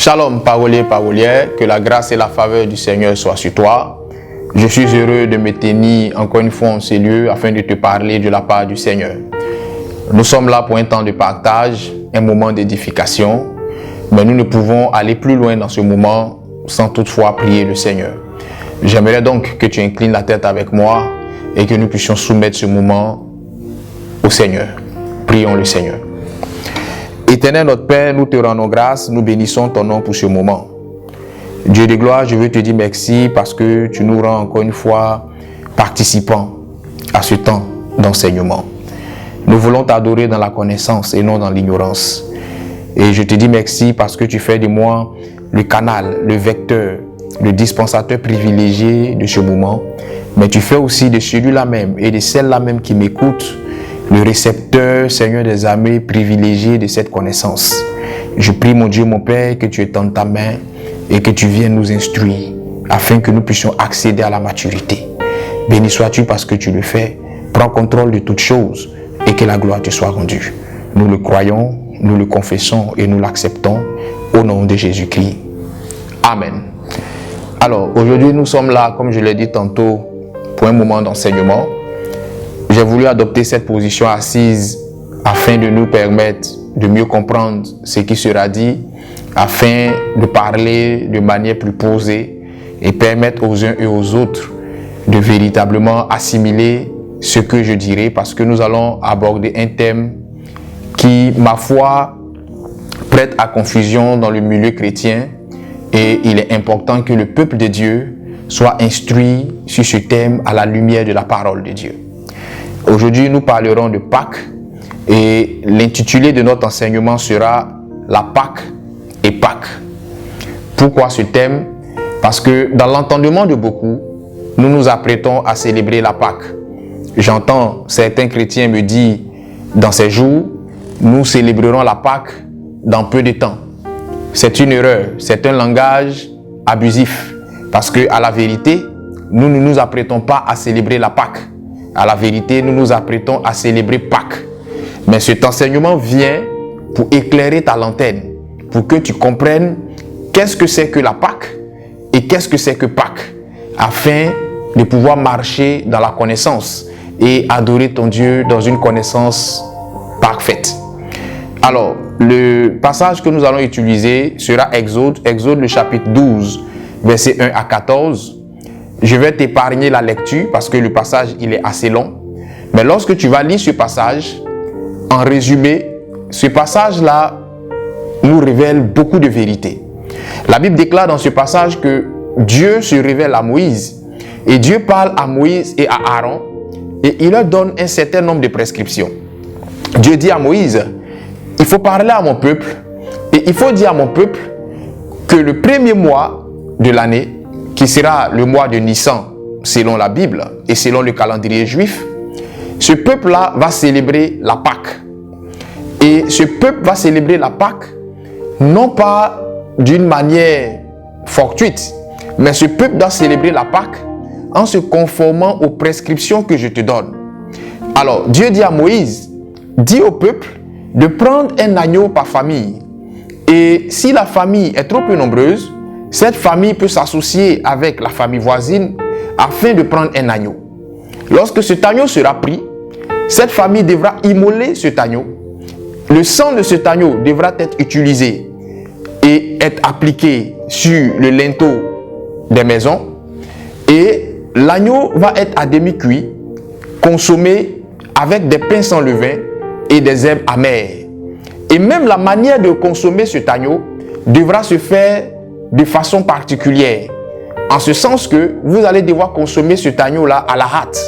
Shalom, parolier, parolière, que la grâce et la faveur du Seigneur soient sur toi. Je suis heureux de me tenir encore une fois en ces lieux afin de te parler de la part du Seigneur. Nous sommes là pour un temps de partage, un moment d'édification, mais nous ne pouvons aller plus loin dans ce moment sans toutefois prier le Seigneur. J'aimerais donc que tu inclines la tête avec moi et que nous puissions soumettre ce moment au Seigneur. Prions le Seigneur. Éternel notre Père, nous te rendons grâce, nous bénissons ton nom pour ce moment. Dieu de gloire, je veux te dire merci parce que tu nous rends encore une fois participants à ce temps d'enseignement. Nous voulons t'adorer dans la connaissance et non dans l'ignorance. Et je te dis merci parce que tu fais de moi le canal, le vecteur, le dispensateur privilégié de ce moment. Mais tu fais aussi de celui-là même et de celle-là même qui m'écoute le récepteur, Seigneur des armées, privilégié de cette connaissance. Je prie, mon Dieu, mon Père, que tu étendes ta main et que tu viennes nous instruire afin que nous puissions accéder à la maturité. Béni sois-tu parce que tu le fais. Prends contrôle de toutes choses et que la gloire te soit rendue. Nous le croyons, nous le confessons et nous l'acceptons au nom de Jésus-Christ. Amen. Alors, aujourd'hui, nous sommes là, comme je l'ai dit tantôt, pour un moment d'enseignement. J'ai voulu adopter cette position assise afin de nous permettre de mieux comprendre ce qui sera dit, afin de parler de manière plus posée et permettre aux uns et aux autres de véritablement assimiler ce que je dirai, parce que nous allons aborder un thème qui, ma foi, prête à confusion dans le milieu chrétien, et il est important que le peuple de Dieu soit instruit sur ce thème à la lumière de la parole de Dieu. Aujourd'hui, nous parlerons de Pâques et l'intitulé de notre enseignement sera la Pâques et Pâques. Pourquoi ce thème? Parce que dans l'entendement de beaucoup, nous nous apprêtons à célébrer la Pâques. J'entends certains chrétiens me dire, dans ces jours, nous célébrerons la Pâques dans peu de temps. C'est une erreur, c'est un langage abusif. Parce que à la vérité, nous ne nous apprêtons pas à célébrer la Pâques. À la vérité, nous nous apprêtons à célébrer Pâques. Mais cet enseignement vient pour éclairer ta lanterne, pour que tu comprennes qu'est-ce que c'est que la Pâques et qu'est-ce que c'est que Pâques, afin de pouvoir marcher dans la connaissance et adorer ton Dieu dans une connaissance parfaite. Alors, le passage que nous allons utiliser sera Exode le chapitre 12, versets 1 à 14. Je vais t'épargner la lecture parce que le passage il est assez long. Mais lorsque tu vas lire ce passage, en résumé, ce passage-là nous révèle beaucoup de vérités. La Bible déclare dans ce passage que Dieu se révèle à Moïse. Et Dieu parle à Moïse et à Aaron et il leur donne un certain nombre de prescriptions. Dieu dit à Moïse, il faut parler à mon peuple et il faut dire à mon peuple que le premier mois de l'année, qui sera le mois de Nissan, selon la Bible et selon le calendrier juif, ce peuple-là va célébrer la Pâque. Et ce peuple va célébrer la Pâque, non pas d'une manière fortuite, mais ce peuple doit célébrer la Pâque en se conformant aux prescriptions que je te donne. Alors, Dieu dit à Moïse, dis au peuple de prendre un agneau par famille. Et si la famille est trop peu nombreuse, cette famille peut s'associer avec la famille voisine afin de prendre un agneau. Lorsque cet agneau sera pris, cette famille devra immoler cet agneau. Le sang de cet agneau devra être utilisé et être appliqué sur le linteau des maisons. Et l'agneau va être à demi cuit, consommé avec des pains sans levain et des herbes amères. Et même la manière de consommer cet agneau devra se faire de façon particulière, en ce sens que vous allez devoir consommer cet agneau-là à la hâte.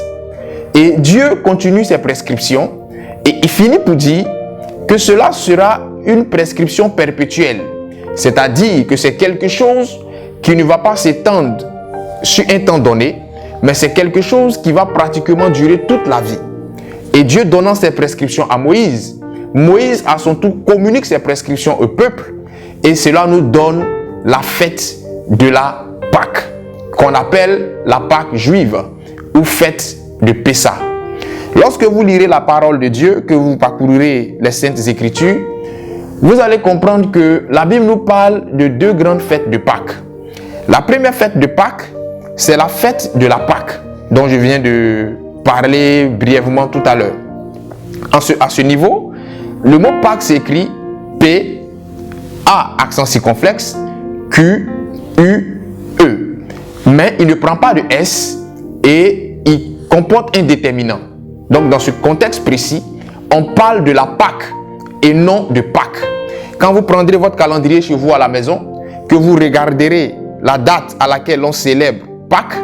Et Dieu continue ses prescriptions et il finit pour dire que cela sera une prescription perpétuelle, c'est-à-dire que c'est quelque chose qui ne va pas s'étendre sur un temps donné, mais c'est quelque chose qui va pratiquement durer toute la vie. Et Dieu donnant ses prescriptions à Moïse, Moïse à son tour communique ses prescriptions au peuple et cela nous donne la fête de la Pâque, qu'on appelle la Pâque juive ou fête de Pessah. Lorsque vous lirez la parole de Dieu, que vous parcourrez les Saintes Écritures, vous allez comprendre que la Bible nous parle de deux grandes fêtes de Pâques. La première fête de Pâques, c'est la fête de la Pâque, dont je viens de parler brièvement tout à l'heure. À ce niveau, le mot Pâques s'écrit P, A, accent circonflexe, Q, U, E. Mais il ne prend pas de S et il comporte un déterminant. Donc, dans ce contexte précis, on parle de la Pâque et non de Pâques. Quand vous prendrez votre calendrier chez vous à la maison, que vous regarderez la date à laquelle l'on célèbre Pâques,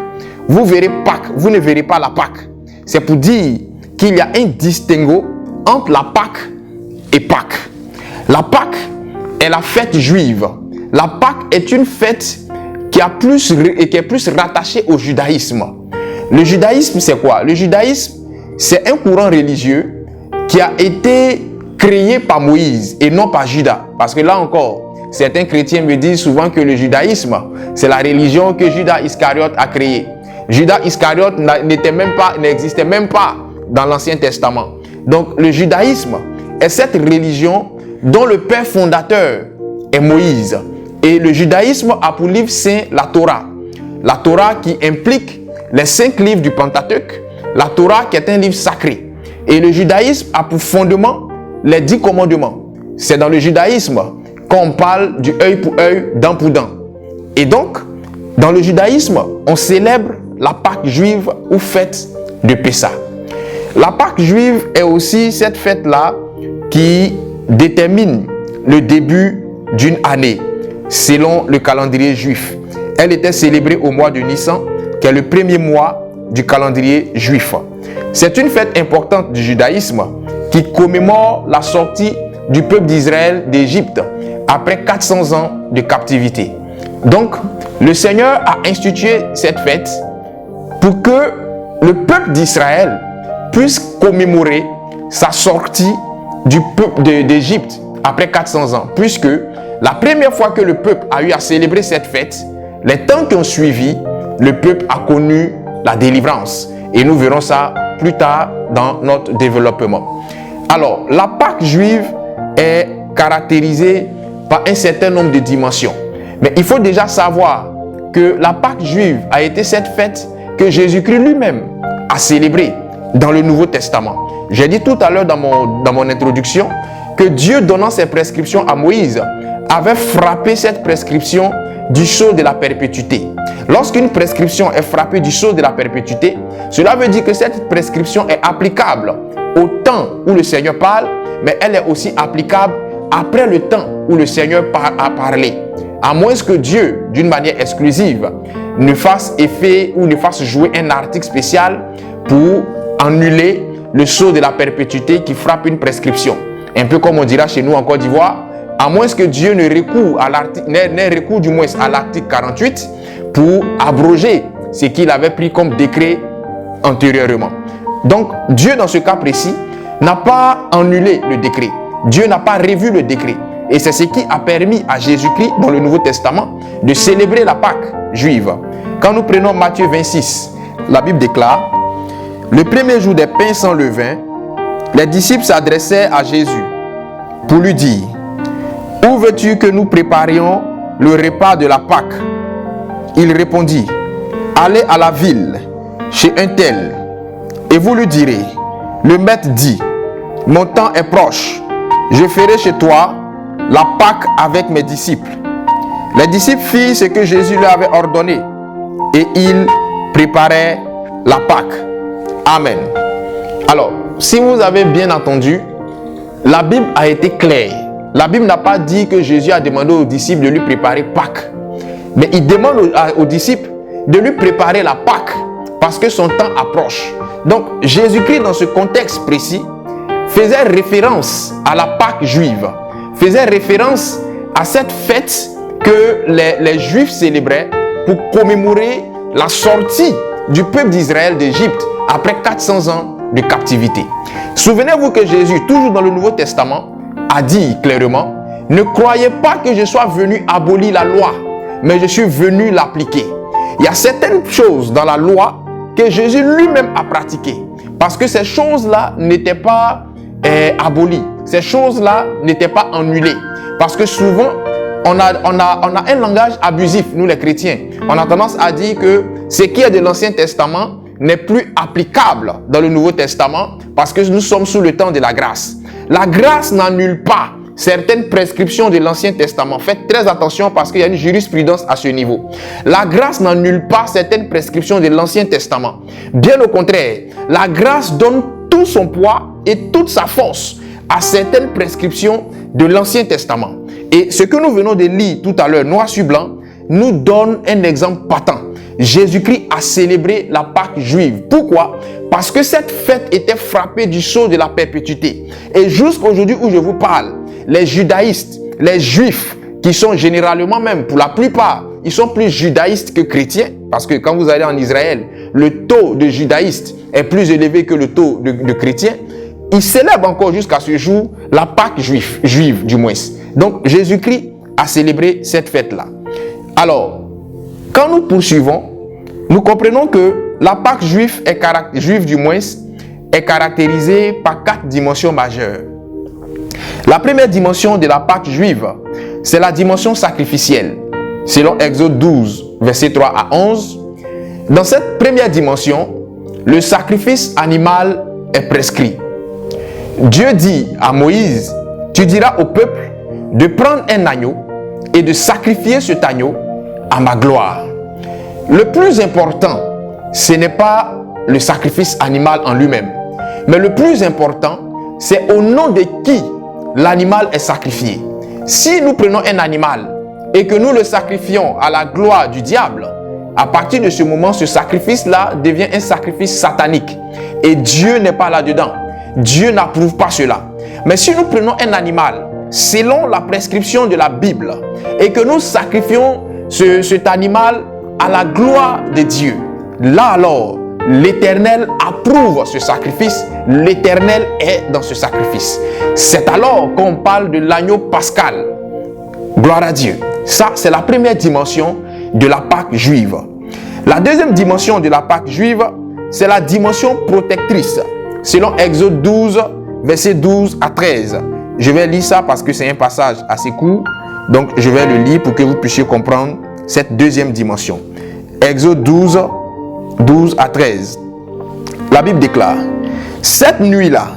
vous verrez Pâques, vous ne verrez pas la Pâque. C'est pour dire qu'il y a un distinguo entre la Pâque et Pâques. La Pâque est la fête juive. La Pâque est une fête qui est plus rattachée au judaïsme. Le judaïsme, c'est quoi? Le judaïsme, c'est un courant religieux qui a été créé par Moïse et non par Judas. Parce que là encore, certains chrétiens me disent souvent que le judaïsme, c'est la religion que Judas Iscariote a créée. Judas Iscariote n'existait même pas dans l'Ancien Testament. Donc le judaïsme est cette religion dont le père fondateur est Moïse. Et le judaïsme a pour livre saint la Torah. La Torah qui implique les 5 livres du Pentateuque. La Torah qui est un livre sacré. Et le judaïsme a pour fondement les 10 commandements. C'est dans le judaïsme qu'on parle du œil pour œil, dent pour dent. Et donc, dans le judaïsme, on célèbre la Pâque juive ou fête de Pessah. La Pâque juive est aussi cette fête-là qui détermine le début d'une année, selon le calendrier juif. Elle était célébrée au mois de Nissan, qui est le premier mois du calendrier juif. C'est une fête importante du judaïsme qui commémore la sortie du peuple d'Israël d'Égypte après 400 ans de captivité. Donc, le Seigneur a institué cette fête pour que le peuple d'Israël puisse commémorer sa sortie du peuple d'Égypte après 400 ans, puisque la première fois que le peuple a eu à célébrer cette fête, les temps qui ont suivi, le peuple a connu la délivrance. Et nous verrons ça plus tard dans notre développement. Alors, la Pâque juive est caractérisée par un certain nombre de dimensions. Mais il faut déjà savoir que la Pâque juive a été cette fête que Jésus-Christ lui-même a célébrée dans le Nouveau Testament. J'ai dit tout à l'heure dans mon introduction que Dieu, donnant ses prescriptions à Moïse, avait frappé cette prescription du sceau de la perpétuité. Lorsqu'une prescription est frappée du sceau de la perpétuité, cela veut dire que cette prescription est applicable au temps où le Seigneur parle, mais elle est aussi applicable après le temps où le Seigneur a parlé. À moins que Dieu, d'une manière exclusive, ne fasse effet ou ne fasse jouer un article spécial pour annuler le sceau de la perpétuité qui frappe une prescription. Un peu comme on dira chez nous en Côte d'Ivoire, à moins que Dieu ne recourt à l'article 48 pour abroger ce qu'il avait pris comme décret antérieurement. Donc, Dieu, dans ce cas précis, n'a pas annulé le décret. Dieu n'a pas revu le décret. Et c'est ce qui a permis à Jésus-Christ, dans le Nouveau Testament, de célébrer la Pâque juive. Quand nous prenons Matthieu 26, la Bible déclare: le premier jour des pains sans levain, les disciples s'adressaient à Jésus pour lui dire: où veux-tu que nous préparions le repas de la Pâque? Il répondit: allez à la ville, chez un tel, et vous lui direz: le maître dit, mon temps est proche, je ferai chez toi la Pâque avec mes disciples. Les disciples firent ce que Jésus leur avait ordonné, et ils préparaient la Pâque. Amen. Alors, si vous avez bien entendu, la Bible a été claire. La Bible n'a pas dit que Jésus a demandé aux disciples de lui préparer Pâques. Mais il demande aux disciples de lui préparer la Pâque parce que son temps approche. Donc, Jésus-Christ, dans ce contexte précis, faisait référence à la Pâque juive. Faisait référence à cette fête que les Juifs célébraient pour commémorer la sortie du peuple d'Israël d'Égypte après 400 ans de captivité. Souvenez-vous que Jésus, toujours dans le Nouveau Testament, a dit clairement: ne croyez pas que je sois venu abolir la loi, mais je suis venu l'appliquer. Il y a certaines choses dans la loi que Jésus lui-même a pratiquées, parce que ces choses-là n'étaient pas abolies. Ces choses-là n'étaient pas annulées. Parce que souvent, on a un langage abusif, nous les chrétiens. On a tendance à dire que ce qui est de l'Ancien Testament n'est plus applicable dans le Nouveau Testament parce que nous sommes sous le temps de la grâce. La grâce n'annule pas certaines prescriptions de l'Ancien Testament. Faites très attention parce qu'il y a une jurisprudence à ce niveau. La grâce n'annule pas certaines prescriptions de l'Ancien Testament. Bien au contraire, la grâce donne tout son poids et toute sa force à certaines prescriptions de l'Ancien Testament. Et ce que nous venons de lire tout à l'heure, noir sur blanc, nous donne un exemple patent. Jésus-Christ a célébré la Pâque juive. Pourquoi? Parce que cette fête était frappée du sceau de la perpétuité. Et jusqu'aujourd'hui où je vous parle, les judaïstes, les juifs, qui sont généralement même, pour la plupart, ils sont plus judaïstes que chrétiens. Parce que quand vous allez en Israël, le taux de judaïstes est plus élevé que le taux de chrétiens. Ils célèbrent encore jusqu'à ce jour la Pâque juive du moins. Donc Jésus-Christ a célébré cette fête-là. Alors, quand nous poursuivons, nous comprenons que la Pâque juive du moins est caractérisée par 4 dimensions majeures. La première dimension de la Pâque juive, c'est la dimension sacrificielle. Selon Exode 12, versets 3 à 11, dans cette première dimension, le sacrifice animal est prescrit. Dieu dit à Moïse, tu diras au peuple de prendre un agneau et de sacrifier cet agneau à ma gloire. Le plus important, ce n'est pas le sacrifice animal en lui-même, mais le plus important, c'est au nom de qui l'animal est sacrifié. Si nous prenons un animal et que nous le sacrifions à la gloire du diable, à partir de ce moment, ce sacrifice-là devient un sacrifice satanique. Et Dieu n'est pas là-dedans. Dieu n'approuve pas cela. Mais si nous prenons un animal selon la prescription de la Bible et que nous sacrifions cet animal à la gloire de Dieu, là alors, l'Éternel approuve ce sacrifice, l'Éternel est dans ce sacrifice. C'est alors qu'on parle de l'agneau pascal. Gloire à Dieu. Ça, c'est la première dimension de la Pâque juive. La deuxième dimension de la Pâque juive, c'est la dimension protectrice. Selon Exode 12, versets 12 à 13. Je vais lire ça parce que c'est un passage assez court. Donc, je vais le lire pour que vous puissiez comprendre cette deuxième dimension. Exode 12, 12 à 13. La Bible déclare, « Cette nuit-là,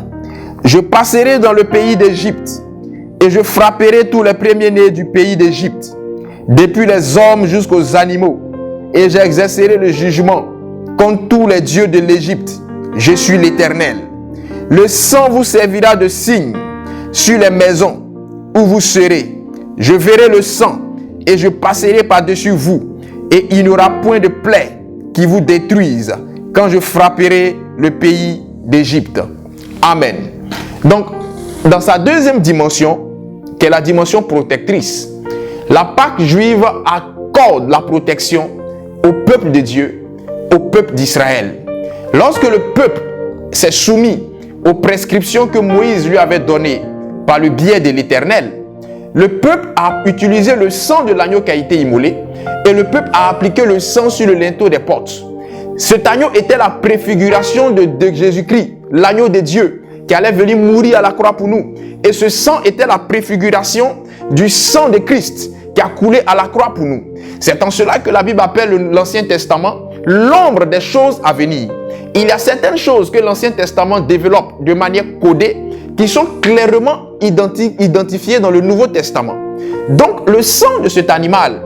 je passerai dans le pays d'Égypte et je frapperai tous les premiers-nés du pays d'Égypte, depuis les hommes jusqu'aux animaux, et j'exercerai le jugement contre tous les dieux de l'Égypte. Je suis l'Éternel. Le sang vous servira de signe sur les maisons où vous serez. Je verrai le sang et je passerai par-dessus vous, et il n'y aura point de plaie qui vous détruise quand je frapperai le pays d'Égypte. » Amen. Donc, dans sa deuxième dimension, qui est la dimension protectrice, la Pâque juive accorde la protection au peuple de Dieu, au peuple d'Israël. Lorsque le peuple s'est soumis aux prescriptions que Moïse lui avait données par le biais de l'Éternel, le peuple a utilisé le sang de l'agneau qui a été immolé et le peuple a appliqué le sang sur le linteau des portes. Cet agneau était la préfiguration de Jésus-Christ, l'agneau de Dieu, qui allait venir mourir à la croix pour nous. Et ce sang était la préfiguration du sang de Christ qui a coulé à la croix pour nous. C'est en cela que la Bible appelle l'Ancien Testament l'ombre des choses à venir. Il y a certaines choses que l'Ancien Testament développe de manière codée qui sont clairement identifiées dans le Nouveau Testament. Donc le sang de cet animal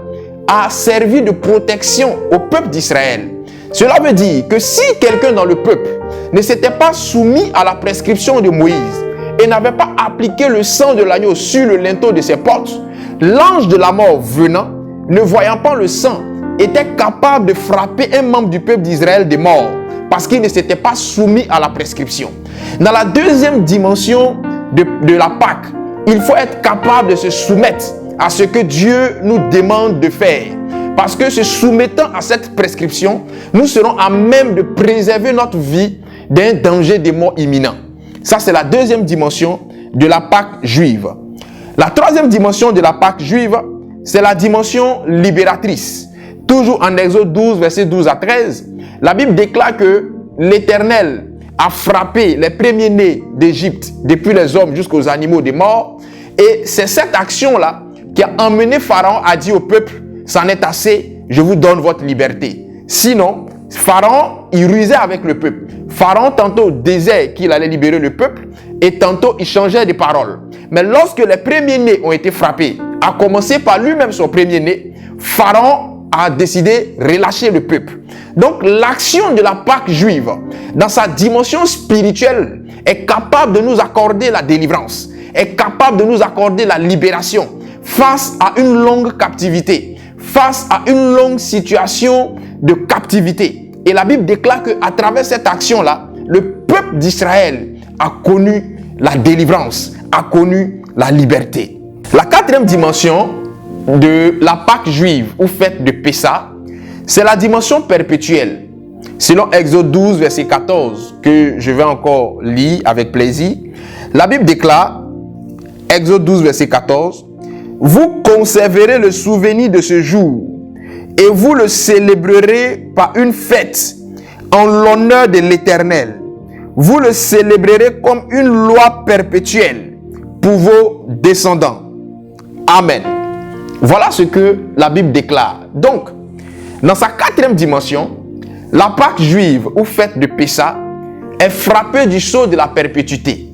a servi de protection au peuple d'Israël. Cela veut dire que si quelqu'un dans le peuple ne s'était pas soumis à la prescription de Moïse et n'avait pas appliqué le sang de l'agneau sur le linteau de ses portes, l'ange de la mort venant, ne voyant pas le sang, était capable de frapper un membre du peuple d'Israël de mort parce qu'il ne s'était pas soumis à la prescription. Dans la deuxième dimension de la Pâque, il faut être capable de se soumettre à ce que Dieu nous demande de faire. Parce que se soumettant à cette prescription, nous serons à même de préserver notre vie d'un danger de mort imminent. Ça, c'est la deuxième dimension de la Pâque juive. La troisième dimension de la Pâque juive, c'est la dimension libératrice. Toujours en Exode 12, versets 12 à 13, la Bible déclare que l'Éternel a frappé les premiers-nés d'Égypte, depuis les hommes jusqu'aux animaux des morts. Et c'est cette action-là qui a emmené Pharaon à dire au peuple, c'en est assez, je vous donne votre liberté. Sinon, Pharaon, il rusait avec le peuple. Pharaon, tantôt, disait qu'il allait libérer le peuple et tantôt, il changeait de parole. Mais lorsque les premiers-nés ont été frappés, à commencer par lui-même son premier-né, Pharaon a décidé de relâcher le peuple. Donc, l'action de la Pâque juive, dans sa dimension spirituelle, est capable de nous accorder la délivrance, est capable de nous accorder la libération face à une longue captivité, face à une longue situation de captivité. Et la Bible déclare qu'à travers cette action-là, le peuple d'Israël a connu la délivrance, a connu la liberté. La quatrième dimension de la Pâque juive ou fête de Pessah, c'est la dimension perpétuelle. Selon Exode 12, verset 14, que je vais encore lire avec plaisir, la Bible déclare, Exode 12, verset 14, « Vous conserverez le souvenir de ce jour et vous le célébrerez par une fête en l'honneur de l'Éternel. Vous le célébrerez comme une loi perpétuelle pour vos descendants. » Amen. Voilà ce que la Bible déclare. Donc, dans sa quatrième dimension, la Pâque juive ou fête de Pessah est frappée du sceau de la perpétuité.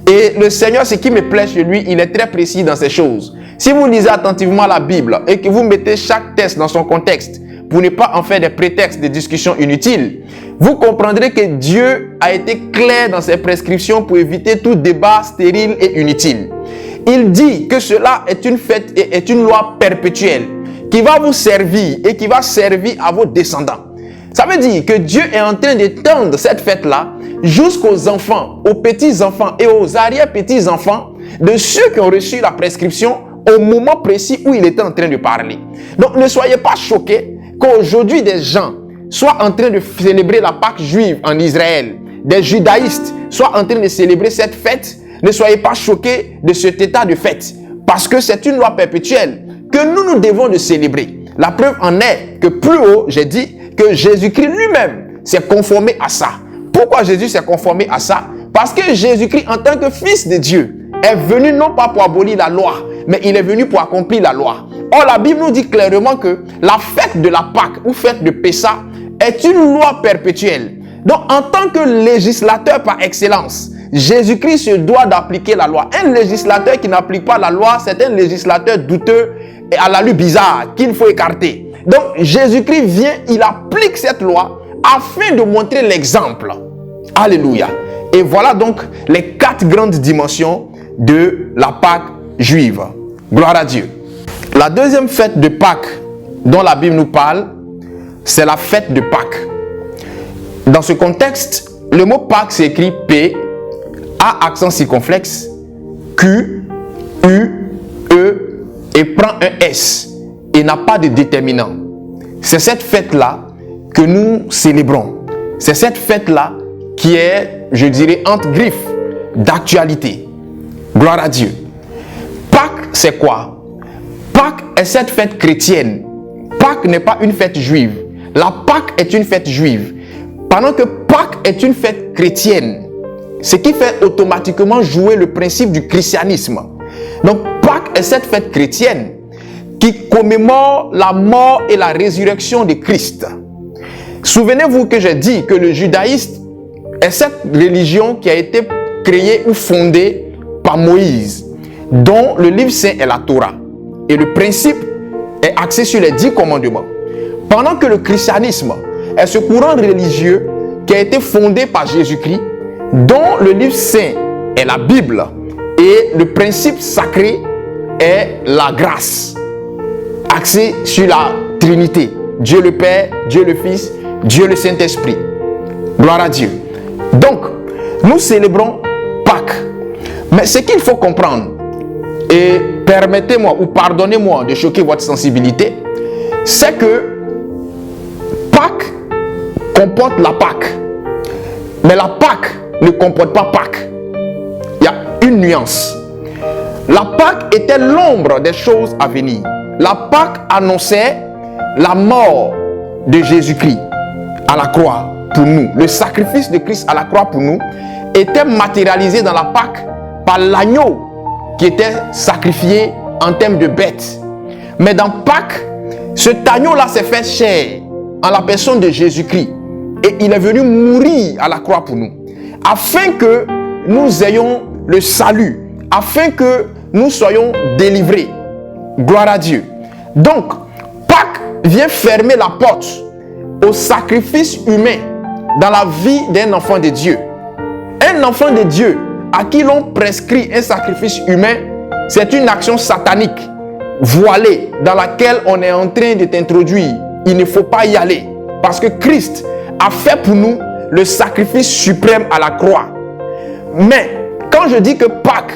Et le Seigneur, ce qui me plaît chez lui, il est très précis dans ces choses. Si vous lisez attentivement la Bible et que vous mettez chaque texte dans son contexte pour ne pas en faire des prétextes de discussions inutiles, vous comprendrez que Dieu a été clair dans ses prescriptions pour éviter tout débat stérile et inutile. Il dit que cela est une fête et est une loi perpétuelle qui va vous servir et qui va servir à vos descendants. Ça veut dire que Dieu est en train d'étendre cette fête-là jusqu'aux enfants, aux petits-enfants et aux arrière-petits-enfants de ceux qui ont reçu la prescription au moment précis où il était en train de parler. Donc ne soyez pas choqués qu'aujourd'hui des gens soient en train de célébrer la Pâque juive en Israël, des judaïstes soient en train de célébrer cette fête. Ne soyez pas choqués de cet état de fête, parce que c'est une loi perpétuelle que nous devons de célébrer. La preuve en est que plus haut, j'ai dit que Jésus-Christ lui-même s'est conformé à ça. Pourquoi Jésus s'est conformé à ça? Parce que Jésus-Christ, en tant que fils de Dieu, est venu non pas pour abolir la loi, mais il est venu pour accomplir la loi. Or, la Bible nous dit clairement que la fête de la Pâque ou fête de Pessah est une loi perpétuelle. Donc, en tant que législateur par excellence, Jésus-Christ se doit d'appliquer la loi. Un législateur qui n'applique pas la loi, c'est un législateur douteux et à l'allure bizarre qu'il faut écarter. Donc, Jésus-Christ vient, il applique cette loi afin de montrer l'exemple. Alléluia. Et voilà donc les 4 grandes dimensions de la Pâque juive. Gloire à Dieu. La deuxième fête de Pâques dont la Bible nous parle, c'est la fête de Pâques. Dans ce contexte, le mot Pâques s'écrit P, A accent circonflexe, Q, U, E et prend un S et n'a pas de déterminant. C'est cette fête-là que nous célébrons. C'est cette fête-là qui est, je dirais, entre griffes d'actualité. Gloire à Dieu. Pâques, c'est quoi? Pâques est cette fête chrétienne. Pâques n'est pas une fête juive. La Pâques est une fête juive. Pendant que Pâques est une fête chrétienne, ce qui fait automatiquement jouer le principe du christianisme. Donc Pâques est cette fête chrétienne qui commémore la mort et la résurrection de Christ. Souvenez-vous que j'ai dit que le judaïsme est cette religion qui a été créée ou fondée par Moïse, dont le livre saint est la Torah. Et le principe est axé sur les 10 commandements. Pendant que le christianisme est ce courant religieux qui a été fondé par Jésus-Christ, dont le livre saint est la Bible et le principe sacré est la grâce, axé sur la Trinité, Dieu le Père, Dieu le Fils, Dieu le Saint-Esprit. Gloire à Dieu. Donc, nous célébrons Pâques. Mais ce qu'il faut comprendre, et permettez-moi ou pardonnez-moi de choquer votre sensibilité, c'est que Pâques comporte la Pâque. Mais la Pâque ne comporte pas Pâques. Il y a une nuance. La Pâque était l'ombre des choses à venir. La Pâque annonçait la mort de Jésus-Christ à la croix. pour nous, le sacrifice de Christ à la croix pour nous, était matérialisé dans la Pâque par l'agneau qui était sacrifié en termes de bête. Mais dans Pâques, cet agneau-là s'est fait chair en la personne de Jésus-Christ. Et il est venu mourir à la croix pour nous, afin que nous ayons le salut, afin que nous soyons délivrés. Gloire à Dieu. Donc, Pâques vient fermer la porte au sacrifice humain dans la vie d'un enfant de Dieu. Un enfant de Dieu à qui l'on prescrit un sacrifice humain, c'est une action satanique, voilée, dans laquelle on est en train de t'introduire. Il ne faut pas y aller, parce que Christ a fait pour nous le sacrifice suprême à la croix. Mais quand je dis que Pâques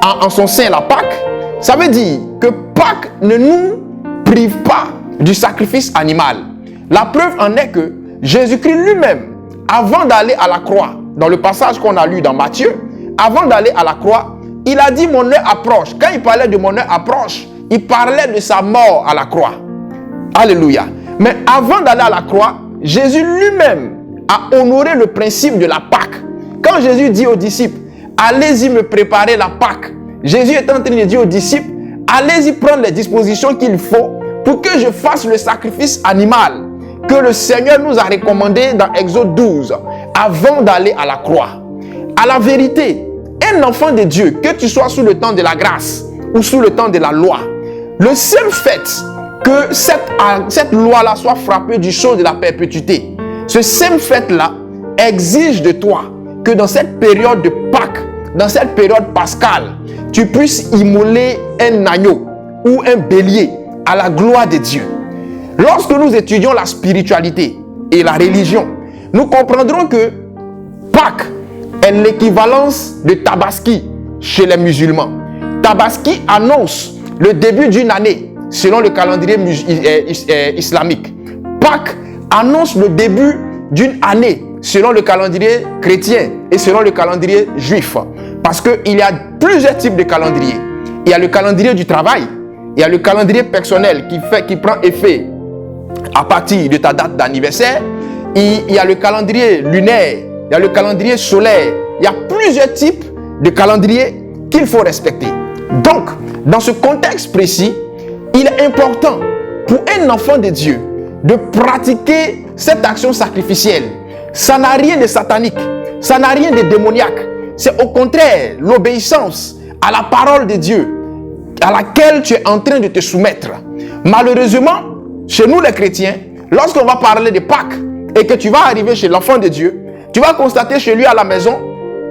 a en son sein la Pâque, ça veut dire que Pâques ne nous prive pas du sacrifice animal. La preuve en est que Jésus-Christ lui-même, avant d'aller à la croix, dans le passage qu'on a lu dans Matthieu, avant d'aller à la croix, il a dit mon heure approche. Quand il parlait de mon heure approche, il parlait de sa mort à la croix. Alléluia. Mais avant d'aller à la croix, Jésus lui-même a honoré le principe de la Pâque. Quand Jésus dit aux disciples, allez-y me préparer la Pâque, Jésus est en train de dire aux disciples, allez-y prendre les dispositions qu'il faut pour que je fasse le sacrifice animal que le Seigneur nous a recommandé dans Exode 12 avant d'aller à la croix. À la vérité, un enfant de Dieu, que tu sois sous le temps de la grâce ou sous le temps de la loi, le seul fait que cette loi-là soit frappée du sceau de la perpétuité, ce simple fait-là exige de toi que dans cette période de Pâques, dans cette période pascale, tu puisses immoler un agneau ou un bélier à la gloire de Dieu. Lorsque nous étudions la spiritualité et la religion, nous comprendrons que Pâques est l'équivalence de Tabaski chez les musulmans. Tabaski annonce le début d'une année selon le calendrier islamique. Pâques annonce le début d'une année selon le calendrier chrétien et selon le calendrier juif. Parce qu'il y a plusieurs types de calendriers. Il y a le calendrier du travail, il y a le calendrier personnel qui prend effet à partir de ta date d'anniversaire. Il y a le calendrier lunaire, il y a le calendrier solaire. Il y a plusieurs types de calendriers qu'il faut respecter. Donc, dans ce contexte précis, il est important pour un enfant de Dieu de pratiquer cette action sacrificielle. Ça n'a rien de satanique, ça n'a rien de démoniaque. C'est au contraire l'obéissance à la parole de Dieu à laquelle tu es en train de te soumettre. Malheureusement, chez nous les chrétiens, lorsqu'on va parler de Pâques et que tu vas arriver chez l'enfant de Dieu, tu vas constater chez lui à la maison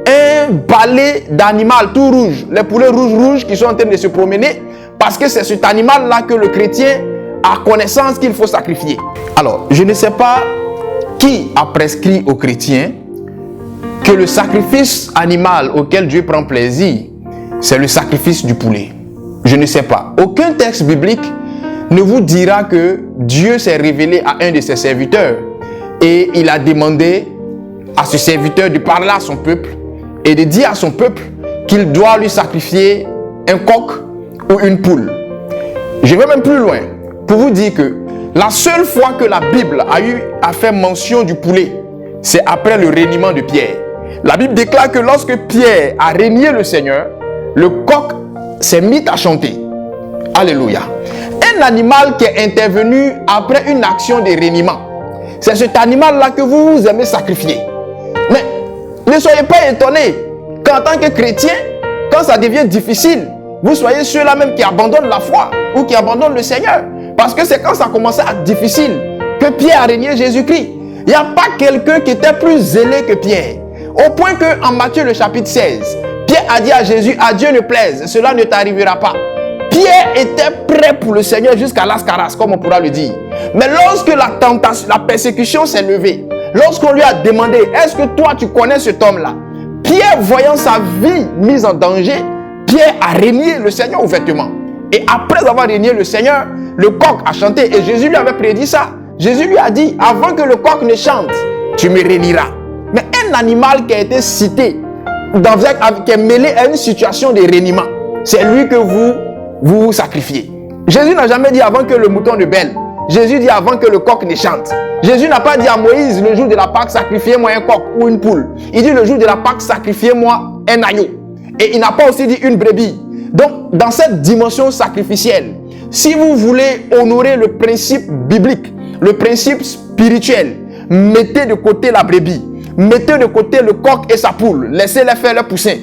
un balai d'animal tout rouge, les poulets rouges qui sont en train de se promener, parce que c'est cet animal-là que le chrétien a connaissance qu'il faut sacrifier. Alors, je ne sais pas qui a prescrit aux chrétiens que le sacrifice animal auquel Dieu prend plaisir, c'est le sacrifice du poulet. Je ne sais pas. Aucun texte biblique ne vous dira que Dieu s'est révélé à un de ses serviteurs et il a demandé à ce serviteur de parler à son peuple et de dire à son peuple qu'il doit lui sacrifier un coq ou une poule. Je vais même plus loin pour vous dire que la seule fois que la Bible a eu à faire mention du poulet, c'est après le reniement de Pierre. La Bible déclare que lorsque Pierre a renié le Seigneur, le coq s'est mis à chanter. Alléluia. Un animal qui est intervenu après une action de reniement. C'est cet animal-là que vous aimez sacrifier. Mais ne soyez pas étonnés qu'en tant que chrétien, quand ça devient difficile, vous soyez ceux-là même qui abandonnent la foi ou qui abandonnent le Seigneur. Parce que c'est quand ça commençait à être difficile que Pierre a régné Jésus-Christ. Il n'y a pas quelqu'un qui était plus zélé que Pierre. Au point qu'en Matthieu le chapitre 16, Pierre a dit à Jésus, à Dieu ne plaise, cela ne t'arrivera pas. Pierre était prêt pour le Seigneur jusqu'à l'ascaras, comme on pourra le dire. Mais lorsque la tentation, la persécution s'est levée, lorsqu'on lui a demandé, est-ce que toi tu connais cet homme-là? Pierre, voyant sa vie mise en danger, Pierre a régné le Seigneur ouvertement. Et après avoir régné le Seigneur, le coq a chanté. Et Jésus lui avait prédit ça. Jésus lui a dit, avant que le coq ne chante, tu me réuniras. Mais un animal qui a été cité, qui est mêlé à une situation de reniement, c'est lui que vous sacrifiez. Jésus n'a jamais dit avant que le mouton ne bêle, Jésus dit avant que le coq ne chante. Jésus n'a pas dit à Moïse, le jour de la Pâque, sacrifiez-moi un coq ou une poule. Il dit le jour de la Pâque, sacrifiez-moi un agneau. Et il n'a pas aussi dit une brebis. Donc, dans cette dimension sacrificielle, si vous voulez honorer le principe biblique, le principe spirituel, mettez de côté la brebis, mettez de côté le coq et sa poule, laissez-les faire leur poussin.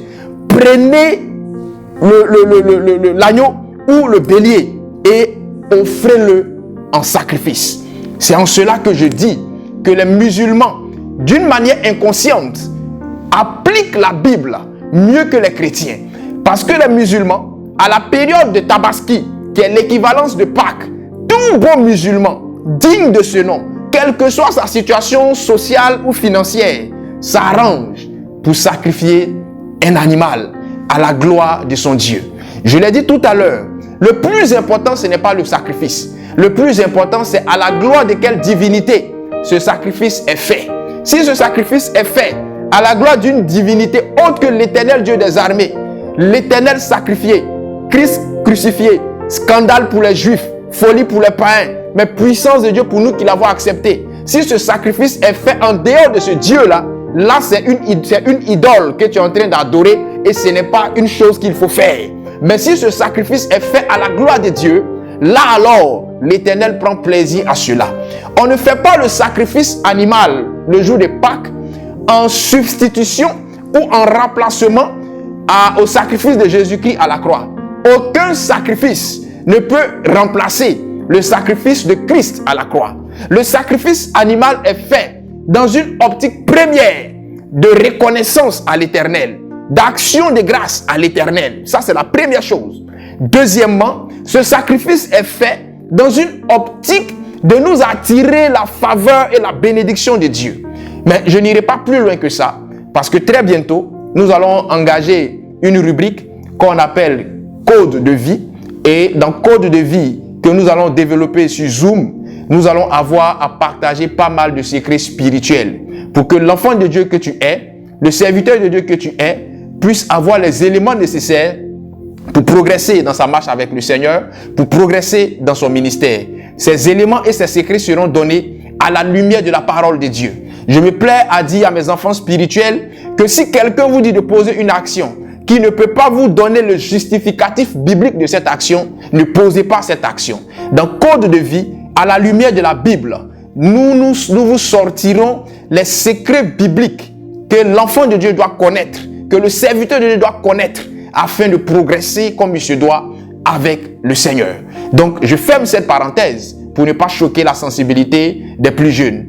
Prenez l'agneau ou le bélier et offrez-le en sacrifice. C'est en cela que je dis que les musulmans, d'une manière inconsciente, appliquent la Bible mieux que les chrétiens. Parce que les musulmans, à la période de Tabaski, qui est l'équivalence de Pâques, tout bon musulman, digne de ce nom, quelle que soit sa situation sociale ou financière, s'arrange pour sacrifier un animal à la gloire de son Dieu. Je l'ai dit tout à l'heure, le plus important, ce n'est pas le sacrifice. Le plus important, c'est à la gloire de quelle divinité ce sacrifice est fait. Si ce sacrifice est fait à la gloire d'une divinité autre que l'Éternel Dieu des armées, l'Éternel sacrifié, Christ crucifié, scandale pour les Juifs, folie pour les païens, mais puissance de Dieu pour nous qui l'avons accepté. Si ce sacrifice est fait en dehors de ce Dieu-là, là c'est une idole que tu es en train d'adorer et ce n'est pas une chose qu'il faut faire. Mais si ce sacrifice est fait à la gloire de Dieu, là alors, l'Éternel prend plaisir à cela. On ne fait pas le sacrifice animal le jour de Pâques en substitution ou en remplacement au sacrifice de Jésus-Christ à la croix. Aucun sacrifice ne peut remplacer le sacrifice de Christ à la croix. Le sacrifice animal est fait dans une optique première de reconnaissance à l'Éternel, d'action de grâce à l'Éternel. Ça, c'est la première chose. Deuxièmement, ce sacrifice est fait dans une optique de nous attirer la faveur et la bénédiction de Dieu. Mais je n'irai pas plus loin que ça, parce que très bientôt, nous allons engager une rubrique qu'on appelle Code de vie. Et dans Code de vie que nous allons développer sur Zoom, nous allons avoir à partager pas mal de secrets spirituels pour que l'enfant de Dieu que tu es, le serviteur de Dieu que tu es, puisse avoir les éléments nécessaires pour progresser dans sa marche avec le Seigneur, pour progresser dans son ministère. Ces éléments et ces secrets seront donnés à la lumière de la parole de Dieu. Je me plais à dire à mes enfants spirituels que si quelqu'un vous dit de poser une action qui ne peut pas vous donner le justificatif biblique de cette action, ne posez pas cette action. Dans Code de vie, à la lumière de la Bible, nous vous sortirons les secrets bibliques que l'enfant de Dieu doit connaître, que le serviteur de Dieu doit connaître, afin de progresser comme il se doit avec le Seigneur. Donc, je ferme cette parenthèse pour ne pas choquer la sensibilité des plus jeunes.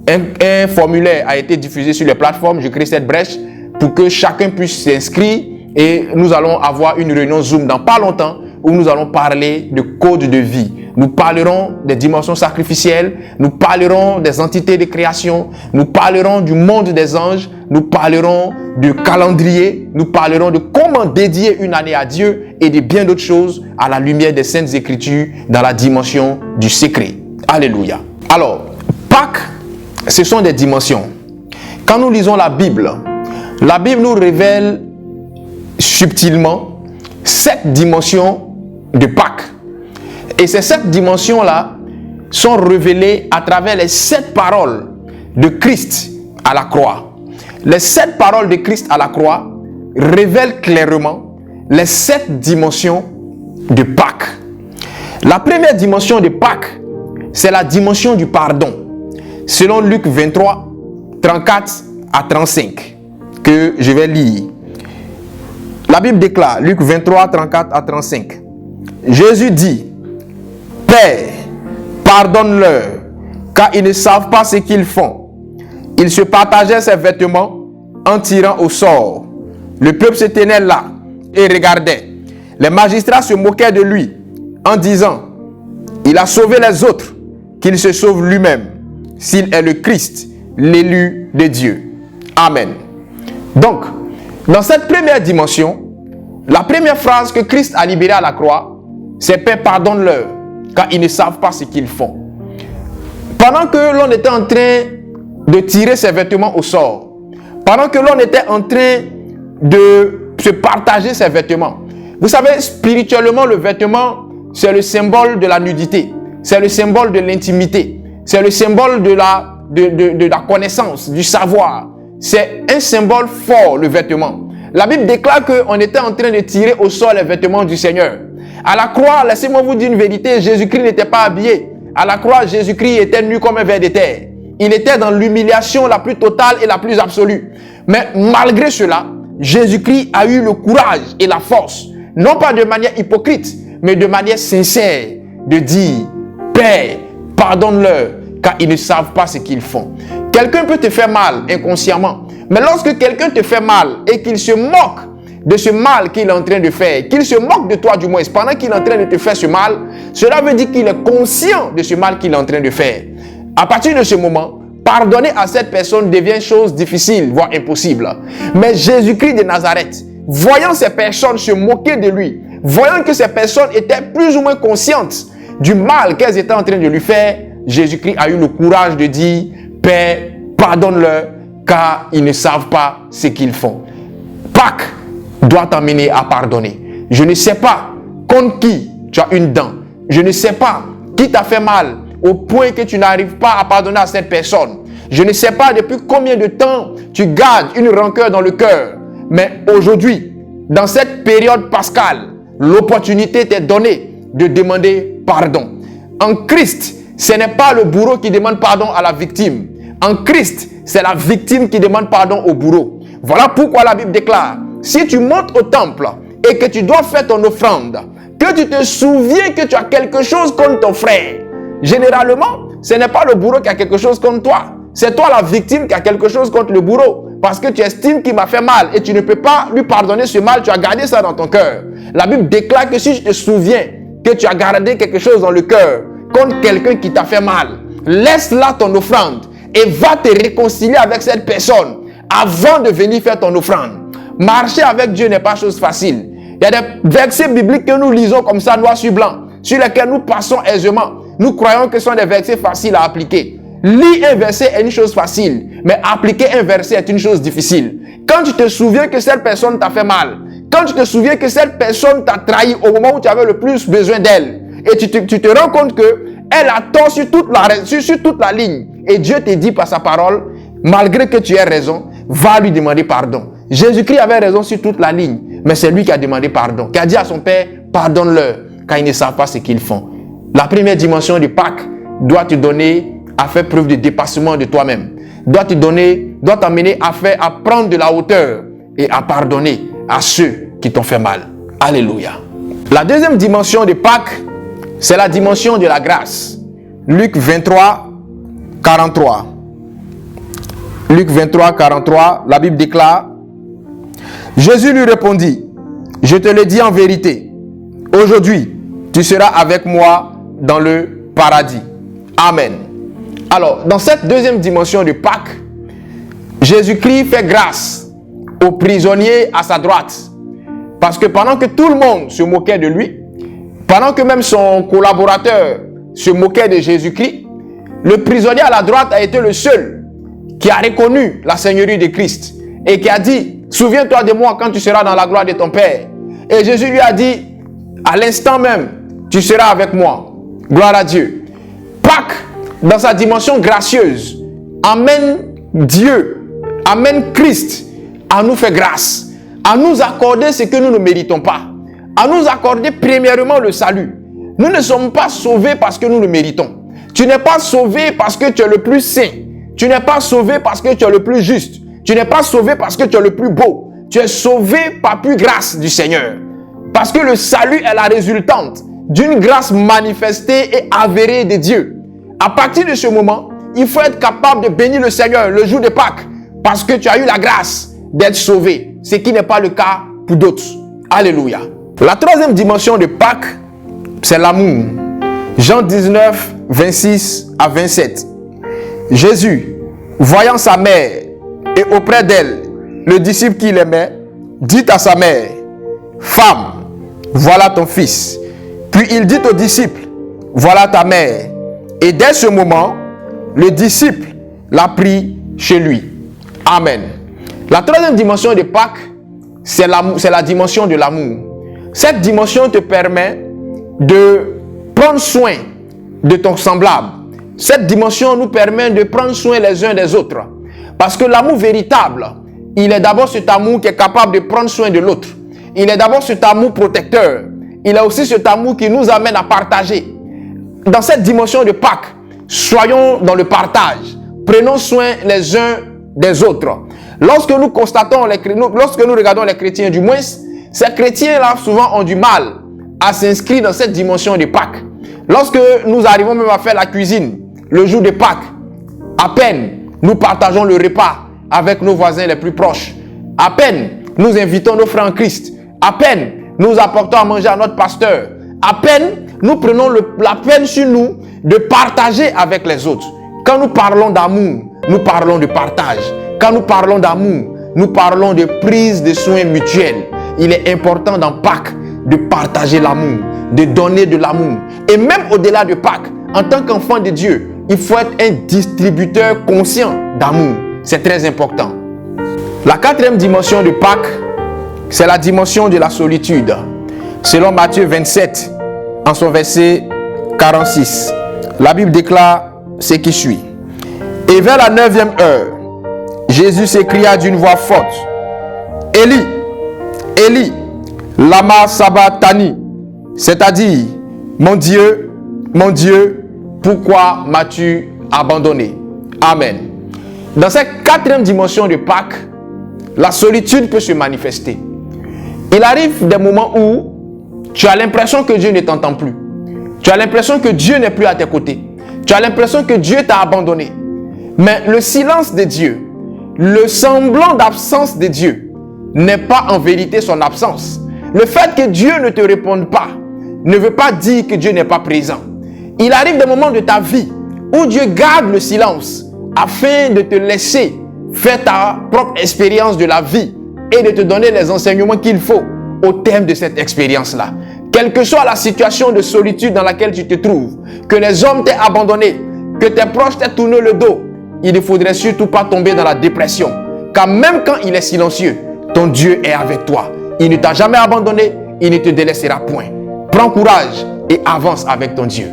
Un formulaire a été diffusé sur les plateformes. Je crée cette brèche pour que chacun puisse s'inscrire et nous allons avoir une réunion Zoom dans pas longtemps où nous allons parler de code de vie. Nous parlerons des dimensions sacrificielles, nous parlerons des entités de création, nous parlerons du monde des anges, nous parlerons du calendrier, nous parlerons de comment dédier une année à Dieu et de bien d'autres choses à la lumière des Saintes Écritures dans la dimension du secret. Alléluia. Alors, Pâques, ce sont des dimensions. Quand nous lisons la Bible nous révèle subtilement 7 dimensions de Pâques. Et ces 7 dimensions-là sont révélées à travers les 7 paroles de Christ à la croix. Les 7 paroles de Christ à la croix révèlent clairement les 7 dimensions de Pâques. La première dimension de Pâques, c'est la dimension du pardon. Selon Luc 23, 34 à 35, que je vais lire. La Bible déclare, Luc 23, 34 à 35. Jésus dit, « Père, pardonne-leur, car ils ne savent pas ce qu'ils font. » Il se partageait ses vêtements en tirant au sort. Le peuple se tenait là et regardait. Les magistrats se moquaient de lui en disant, « Il a sauvé les autres, qu'il se sauve lui-même, s'il est le Christ, l'élu de Dieu. » Amen. Donc, dans cette première dimension, la première phrase que Christ a libérée à la croix, c'est « Père, pardonne-leur, car ils ne savent pas ce qu'ils font. » Pendant que l'on était en train de tirer ses vêtements au sort, pendant que l'on était en train de se partager ses vêtements, vous savez, spirituellement, le vêtement, c'est le symbole de la nudité. c'est le symbole de l'intimité. C'est le symbole de la connaissance, du savoir. C'est un symbole fort, le vêtement. La Bible déclare qu'on était en train de tirer au sol les vêtements du Seigneur. À la croix, laissez-moi vous dire une vérité, Jésus-Christ n'était pas habillé. À la croix, Jésus-Christ était nu comme un ver de terre. Il était dans l'humiliation la plus totale et la plus absolue. Mais malgré cela, Jésus-Christ a eu le courage et la force, non pas de manière hypocrite, mais de manière sincère, de dire, Père, pardonne-leur, car ils ne savent pas ce qu'ils font. Quelqu'un peut te faire mal inconsciemment, mais lorsque quelqu'un te fait mal et qu'il se moque de ce mal qu'il est en train de faire, qu'il se moque de toi du moins, pendant qu'il est en train de te faire ce mal, cela veut dire qu'il est conscient de ce mal qu'il est en train de faire. À partir de ce moment, pardonner à cette personne devient chose difficile, voire impossible. Mais Jésus-Christ de Nazareth, voyant ces personnes se moquer de lui, voyant que ces personnes étaient plus ou moins conscientes du mal qu'elles étaient en train de lui faire, Jésus-Christ a eu le courage de dire, Père, pardonne-leur, car ils ne savent pas ce qu'ils font. Pâques doit t'amener à pardonner. Je ne sais pas contre qui tu as une dent. Je ne sais pas qui t'a fait mal au point que tu n'arrives pas à pardonner à cette personne. Je ne sais pas depuis combien de temps tu gardes une rancœur dans le cœur. Mais aujourd'hui, dans cette période pascale, l'opportunité t'est donnée de demander pardon. En Christ, ce n'est pas le bourreau qui demande pardon à la victime. En Christ, c'est la victime qui demande pardon au bourreau. Voilà pourquoi la Bible déclare, si tu montes au temple et que tu dois faire ton offrande, que tu te souviens que tu as quelque chose contre ton frère, généralement, ce n'est pas le bourreau qui a quelque chose contre toi. C'est toi la victime qui a quelque chose contre le bourreau. Parce que tu estimes qu'il m'a fait mal et tu ne peux pas lui pardonner ce mal, tu as gardé ça dans ton cœur. La Bible déclare que si tu te souviens que tu as gardé quelque chose dans le cœur contre quelqu'un qui t'a fait mal, laisse là ton offrande et va te réconcilier avec cette personne avant de venir faire ton offrande. Marcher avec Dieu n'est pas chose facile. Il y a des versets bibliques que nous lisons comme ça, noir sur blanc, sur lesquels nous passons aisément. Nous croyons que ce sont des versets faciles à appliquer. Lire un verset est une chose facile, mais appliquer un verset est une chose difficile. Quand tu te souviens que cette personne t'a fait mal, quand tu te souviens que cette personne t'a trahi au moment où tu avais le plus besoin d'elle, et tu te rends compte qu'elle a tort sur toute la ligne, et Dieu te dit par sa parole, malgré que tu aies raison, va lui demander pardon. Jésus-Christ avait raison sur toute la ligne, mais c'est lui qui a demandé pardon, qui a dit à son Père, pardonne-leur, car ils ne savent pas ce qu'ils font. La première dimension du Pâques doit te donner à faire preuve de dépassement de toi-même, doit t'amener à prendre de la hauteur et à pardonner à ceux qui t'ont fait mal. Alléluia. La deuxième dimension de Pâques, c'est la dimension de la grâce. Luc 23, 43. Luc 23, 43, la Bible déclare, Jésus lui répondit, je te le dis en vérité, aujourd'hui, tu seras avec moi dans le paradis. Amen. Alors, dans cette deuxième dimension de Pâques, Jésus-Christ fait grâce aux prisonniers à sa droite. Parce que pendant que tout le monde se moquait de lui, pendant que même son collaborateur se moquait de Jésus-Christ, le prisonnier à la droite a été le seul qui a reconnu la Seigneurie de Christ et qui a dit, souviens-toi de moi quand tu seras dans la gloire de ton Père. Et Jésus lui a dit, à l'instant même, tu seras avec moi. Gloire à Dieu. Pâques, dans sa dimension gracieuse, amène Dieu, amène Christ à nous faire grâce, à nous accorder ce que nous ne méritons pas, à nous accorder premièrement le salut. Nous ne sommes pas sauvés parce que nous le méritons. Tu n'es pas sauvé parce que tu es le plus saint. Tu n'es pas sauvé parce que tu es le plus juste. Tu n'es pas sauvé parce que tu es le plus beau. Tu es sauvé par pure grâce du Seigneur. Parce que le salut est la résultante d'une grâce manifestée et avérée de Dieu. À partir de ce moment, il faut être capable de bénir le Seigneur le jour de Pâques parce que tu as eu la grâce d'être sauvé, ce qui n'est pas le cas pour d'autres. Alléluia. La troisième dimension de Pâques, c'est l'amour. Jean 19, 26 à 27. Jésus, voyant sa mère et auprès d'elle le disciple qu'il aimait, dit à sa mère, « Femme, voilà ton fils. » Puis il dit au disciple, « Voilà ta mère. » Et dès ce moment, le disciple l'a pris chez lui. Amen. La troisième dimension de Pâques, c'est la dimension de l'amour. Cette dimension te permet de prendre soin de ton semblable. Cette dimension nous permet de prendre soin les uns des autres. Parce que l'amour véritable, il est d'abord cet amour qui est capable de prendre soin de l'autre. Il est d'abord cet amour protecteur. Il est aussi cet amour qui nous amène à partager. Dans cette dimension de Pâques, soyons dans le partage. Prenons soin les uns des autres. Lorsque nous constatons, lorsque nous regardons les chrétiens, du moins, ces chrétiens-là souvent ont du mal à s'inscrire dans cette dimension de Pâques. Lorsque nous arrivons même à faire la cuisine, le jour de Pâques, à peine nous partageons le repas avec nos voisins les plus proches. À peine nous invitons nos frères en Christ. À peine nous apportons à manger à notre pasteur. À peine nous prenons la peine sur nous de partager avec les autres. Quand nous parlons d'amour, nous parlons de partage. Quand nous parlons d'amour, nous parlons de prise de soins mutuels. Il est important dans Pâques de partager l'amour, de donner de l'amour. Et même au-delà de Pâques, en tant qu'enfant de Dieu, il faut être un distributeur conscient d'amour. C'est très important. La quatrième dimension de Pâques, c'est la dimension de la solitude. Selon Matthieu 27, en son verset 46, la Bible déclare ce qui suit. Et vers la 9e heure, Jésus s'écria d'une voix forte, Élie, Élie, lama sabachthani, c'est-à-dire, mon Dieu, pourquoi m'as-tu abandonné? Amen. Dans cette quatrième dimension de Pâques, la solitude peut se manifester. Il arrive des moments où tu as l'impression que Dieu ne t'entend plus. Tu as l'impression que Dieu n'est plus à tes côtés. Tu as l'impression que Dieu t'a abandonné. Mais le silence de Dieu, le semblant d'absence de Dieu, n'est pas en vérité son absence. Le fait que Dieu ne te réponde pas ne veut pas dire que Dieu n'est pas présent. Il arrive des moments de ta vie où Dieu garde le silence afin de te laisser faire ta propre expérience de la vie et de te donner les enseignements qu'il faut au terme de cette expérience-là. Quelle que soit la situation de solitude dans laquelle tu te trouves, que les hommes t'aient abandonné, que tes proches t'aient tourné le dos, il ne faudrait surtout pas tomber dans la dépression. Car même quand il est silencieux, ton Dieu est avec toi. Il ne t'a jamais abandonné, il ne te délaissera point. Prends courage et avance avec ton Dieu.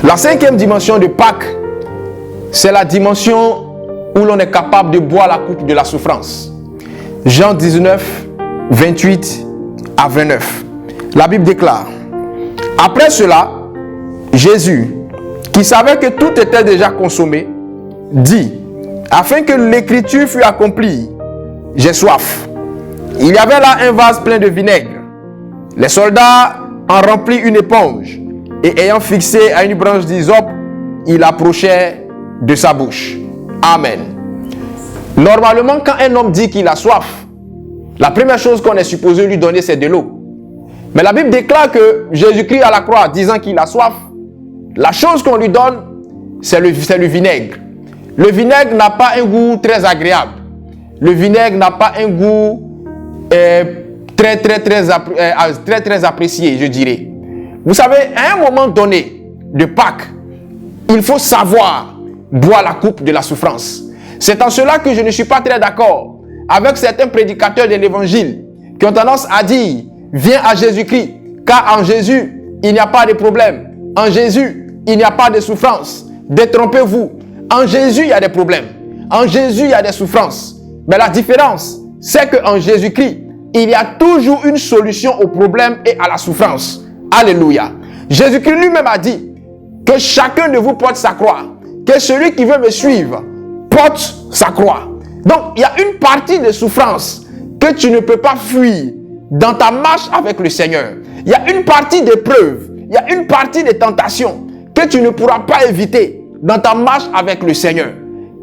La cinquième dimension de Pâques, c'est la dimension où l'on est capable de boire la coupe de la souffrance. Jean 19, 28 à 29. La Bible déclare, après cela, Jésus, qui savait que tout était déjà consommé, dit, afin que l'écriture fût accomplie, j'ai soif. Il y avait là un vase plein de vinaigre. Les soldats en remplirent une éponge et ayant fixé à une branche d'hysope, il approchait de sa bouche. Amen. Normalement, quand un homme dit qu'il a soif, la première chose qu'on est supposé lui donner, c'est de l'eau. Mais la Bible déclare que Jésus-Christ à la croix, disant qu'il a soif, la chose qu'on lui donne, c'est le vinaigre. Le vinaigre n'a pas un goût très agréable. Le vinaigre n'a pas un goût très apprécié, je dirais. Vous savez, à un moment donné de Pâques, il faut savoir boire la coupe de la souffrance. C'est en cela que je ne suis pas très d'accord avec certains prédicateurs de l'évangile qui ont tendance à dire, viens à Jésus-Christ, car en Jésus, il n'y a pas de problème. En Jésus, il n'y a pas de souffrance. Détrompez-vous. En Jésus, il y a des problèmes. En Jésus, il y a des souffrances. Mais la différence, c'est qu'en Jésus-Christ, il y a toujours une solution aux problèmes et à la souffrance. Alléluia. Jésus-Christ lui-même a dit que chacun de vous porte sa croix. Que celui qui veut me suivre porte sa croix. Donc, il y a une partie de souffrance que tu ne peux pas fuir dans ta marche avec le Seigneur. Il y a une partie d'épreuve, il y a une partie de tentation que tu ne pourras pas éviter dans ta marche avec le Seigneur.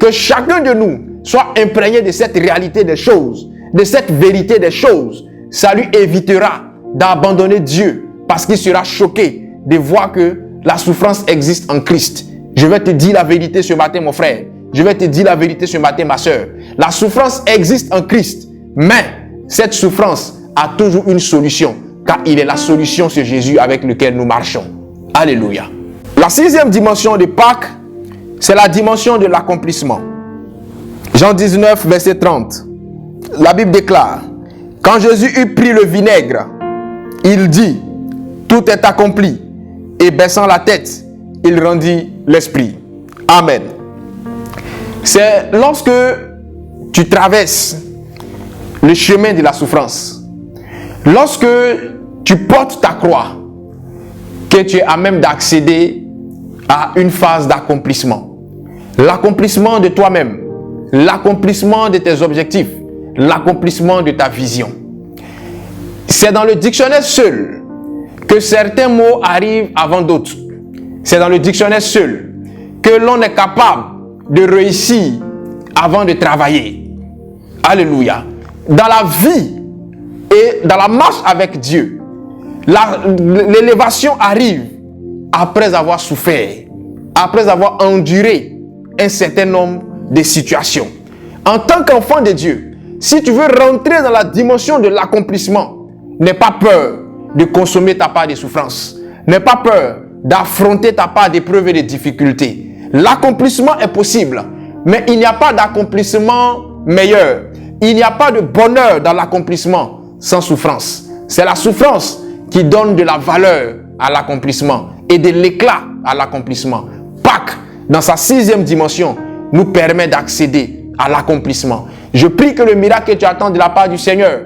Que chacun de nous soit imprégné de cette réalité des choses, de cette vérité des choses. Ça lui évitera d'abandonner Dieu parce qu'il sera choqué de voir que la souffrance existe en Christ. Je vais te dire la vérité ce matin, mon frère. Je vais te dire la vérité ce matin, ma soeur. La souffrance existe en Christ, mais cette souffrance a toujours une solution, car il est la solution, c'est Jésus avec lequel nous marchons. Alléluia. La sixième dimension de Pâques, c'est la dimension de l'accomplissement. Jean 19, verset 30. La Bible déclare, quand Jésus eut pris le vinaigre, il dit, tout est accompli. Et baissant la tête, il rendit l'esprit. Amen. C'est lorsque tu traverses le chemin de la souffrance, lorsque tu portes ta croix, que tu es à même d'accéder à une phase d'accomplissement. L'accomplissement de toi-même, l'accomplissement de tes objectifs, l'accomplissement de ta vision. C'est dans le dictionnaire seul que certains mots arrivent avant d'autres. C'est dans le dictionnaire seul que l'on est capable de réussir avant de travailler. Alléluia. Dans la vie et dans la marche avec Dieu, l'élévation arrive après avoir souffert, après avoir enduré un certain nombre de situations. En tant qu'enfant de Dieu, si tu veux rentrer dans la dimension de l'accomplissement, n'aie pas peur de consommer ta part de souffrance. N'aie pas peur d'affronter ta part d'épreuves et de difficultés. L'accomplissement est possible, mais il n'y a pas d'accomplissement meilleur. Il n'y a pas de bonheur dans l'accomplissement sans souffrance. C'est la souffrance qui donne de la valeur à l'accomplissement et de l'éclat à l'accomplissement. Pâques, dans sa 6e dimension, nous permet d'accéder à l'accomplissement. Je prie que le miracle que tu attends de la part du Seigneur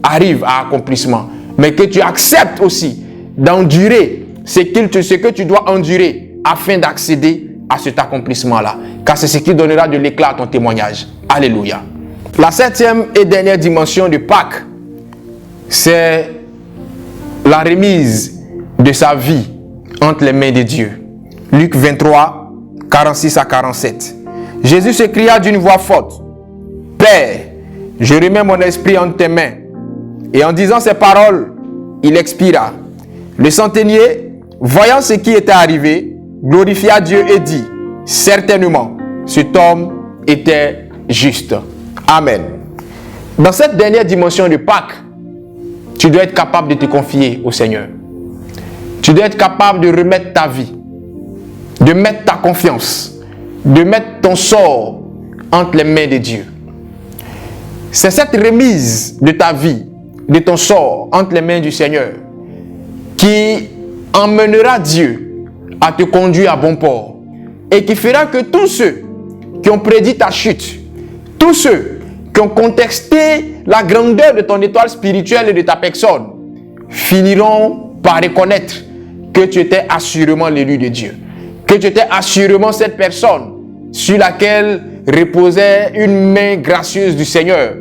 arrive à accomplissement, mais que tu acceptes aussi d'endurer ce que tu dois endurer afin d'accéder à cet accomplissement-là, car c'est ce qui donnera de l'éclat à ton témoignage. Alléluia. La 7e et dernière dimension de Pâques, c'est la remise de sa vie entre les mains de Dieu. Luc 23, 46 à 47. Jésus s'écria d'une voix forte: Père, je remets mon esprit entre tes mains. Et en disant ces paroles, il expira. Le centenier, voyant ce qui était arrivé, glorifia Dieu et dit: certainement, cet homme était juste. Amen. Dans cette dernière dimension de Pâques, tu dois être capable de te confier au Seigneur. Tu dois être capable de remettre ta vie, de mettre ta confiance, de mettre ton sort entre les mains de Dieu. C'est cette remise de ta vie, de ton sort entre les mains du Seigneur qui emmènera Dieu à te conduire à bon port et qui fera que tous ceux qui ont prédit ta chute, tous ceux qui ont contesté la grandeur de ton étoile spirituelle et de ta personne, finiront par reconnaître que tu étais assurément l'élu de Dieu, que tu étais assurément cette personne sur laquelle reposait une main gracieuse du Seigneur,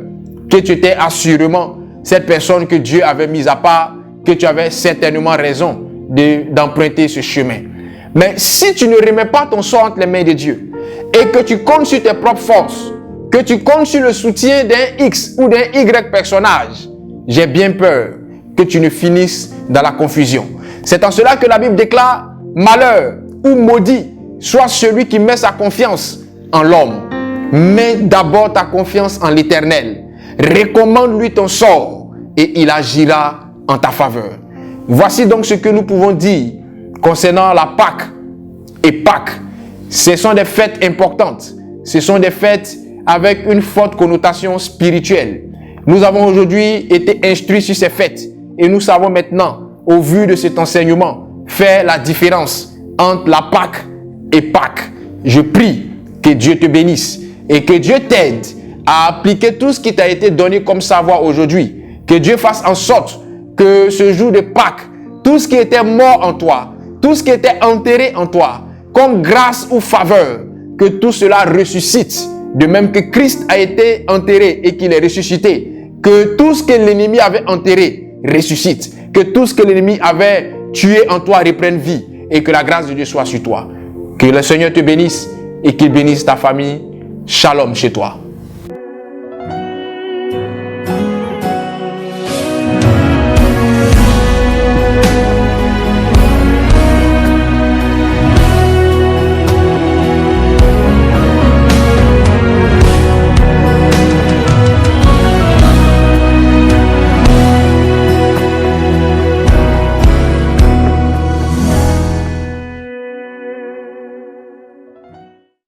que tu étais assurément cette personne que Dieu avait mise à part, que tu avais certainement raison d'emprunter ce chemin. Mais si tu ne remets pas ton sort entre les mains de Dieu et que tu comptes sur tes propres forces, que tu comptes sur le soutien d'un X ou d'un Y personnage, j'ai bien peur que tu ne finisses dans la confusion. C'est en cela que la Bible déclare: malheur ou maudit soit celui qui met sa confiance en l'homme. Mets d'abord ta confiance en l'Éternel. Recommande-lui ton sort et il agira en ta faveur. Voici donc ce que nous pouvons dire concernant la Pâques et Pâques. Ce sont des fêtes importantes. Ce sont des fêtes avec une forte connotation spirituelle. Nous avons aujourd'hui été instruits sur ces fêtes et nous savons maintenant, au vu de cet enseignement, faire la différence entre la Pâques et Pâques. Je prie que Dieu te bénisse et que Dieu t'aide à appliquer tout ce qui t'a été donné comme savoir aujourd'hui. Que Dieu fasse en sorte que ce jour de Pâques, tout ce qui était mort en toi, tout ce qui était enterré en toi, comme grâce ou faveur, que tout cela ressuscite. De même que Christ a été enterré et qu'il est ressuscité, que tout ce que l'ennemi avait enterré ressuscite, que tout ce que l'ennemi avait tué en toi reprenne vie et que la grâce de Dieu soit sur toi. Que le Seigneur te bénisse et qu'il bénisse ta famille. Shalom chez toi.